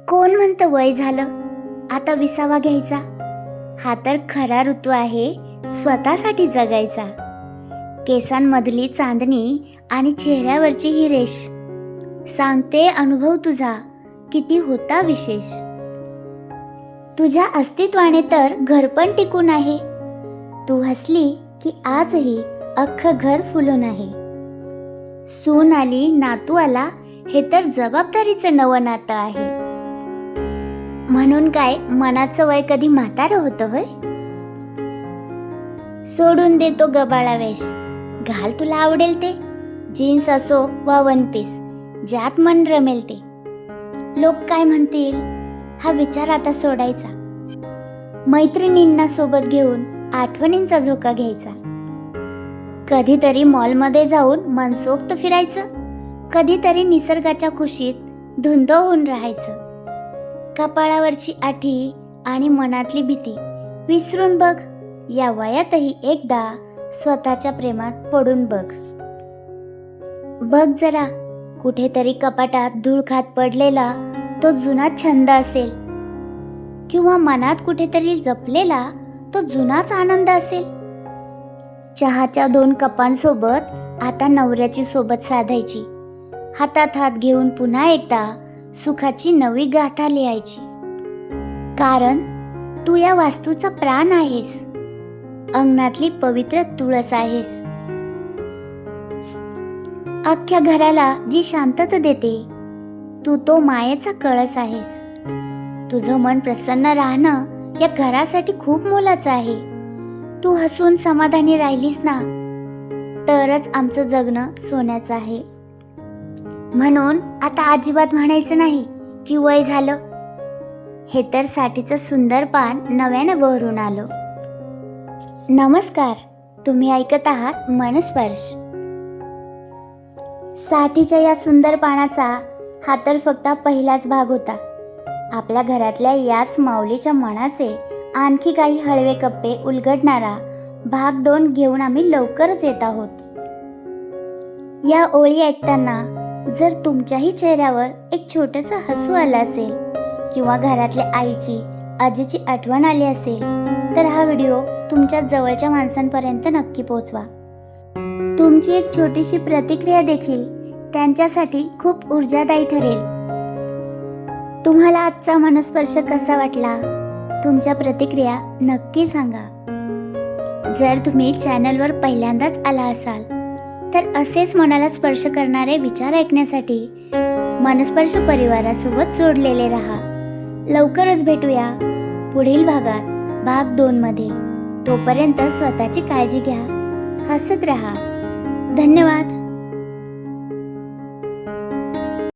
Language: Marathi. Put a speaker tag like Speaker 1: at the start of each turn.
Speaker 1: कोण म्हणतं वय झालं आता विसावा घ्यायचा? हा तर खरा ऋतू आहे स्वतःसाठी जगायचा. केसांमधली चांदणी आणि चेहऱ्यावरची ही रेष सांगते अनुभव तुझा किती होता विशेष. तुझ्या अस्तित्वाने तर घर पण टिकून आहे. तू हसली की आजही अख्खं घर फुलून आहे. सून आली नातू आला हे तर जबाबदारीचं नवं नातं आहे. म्हणून काय मनाचं वय कधी म्हातारं होतं होय? सोडून देतो गबाळा वेश, घाल तुला आवडेल ते, जीन्स असो वा वन पीस, ज्यात मन रमेल ते. लोक काय म्हणतील हा विचार आता सोडायचा. मैत्रिणींना सोबत घेऊन आठवणींचा झोका घ्यायचा. कधीतरी मॉलमध्ये जाऊन मनसोक्त फिरायचं, कधीतरी निसर्गाच्या खुशीत धुंद होऊन राहायचं. कपाळावरची आठी आणि मनातली भीती विसरून बघ. या वयातही एकदा स्वतःच्या प्रेमात पडून बघ. बघ जरा कुठेतरी कपाटात धूळ खात पडलेला तो जुना छंद असेल, किंवा मनात कुठेतरी जपलेला तो जुनाच आनंद असेल. चहाच्या 2 कपांसोबत आता नवऱ्याची सोबत साधायची. हातात हात घेऊन पुन्हा एकदा सुखाची नवी गाथा लिहायची. कारण तू या वास्तूचा प्राण आहेस, अंगणातली पवित्र तुळस आहेस. अख्ख्या घराला जी शांतता देते तू तो मायेचा कळस आहेस. तुझं मन प्रसन्न राहणं या घरासाठी खूप मोलाचं आहे. तू हसून समाधानी राहिलीस ना तरच आमचं जगणं सोन्याचं आहे. म्हणून आता अजिबात म्हणायचं नाही की वय झालं. हे तर साठीचं सुंदर पान नव्यानं बहरून आलं. नमस्कार, तुम्ही ऐकत आहात मनस्पर्श. साठीच्या या सुंदर पानाचा हा तर फक्त पहिलाच भाग होता. आपल्या घरातल्या याच माऊलीच्या मनाचे आणखी काही हळवे कप्पे उलगडणारा भाग 2 घेऊन आम्ही लवकरच येत आहोत. या ओळी ऐकताना जर तुमच्याही चेहऱ्यावर एक छोटंसं हसू आलं असेल, किंवा घरातल्या आईची आजीची आठवण आली असेल, तर हा व्हिडिओ तुमच्या जवळच्या माणसांपर्यंत नक्की पोहोचवा. तुमची एक छोटीशी प्रतिक्रिया देखील त्यांच्यासाठी खूप ऊर्जादायी ठरेल. तुम्हाला आजचा मनस्पर्श कसा वाटला? तुमच्या प्रतिक्रिया नक्की सांगा. जर तुम्ही चॅनलवर पहिल्यांदाच आला असाल तर असेच मनाला स्पर्श करणारे विचार ऐकण्यासाठी मनस्पर्श परिवारासोबत जोडलेले राहा. लवकरच भेटूया पुढील भागात, भाग 2 मध्ये. तोपर्यंत स्वतःची काळजी घ्या, हसत राहा. धन्यवाद.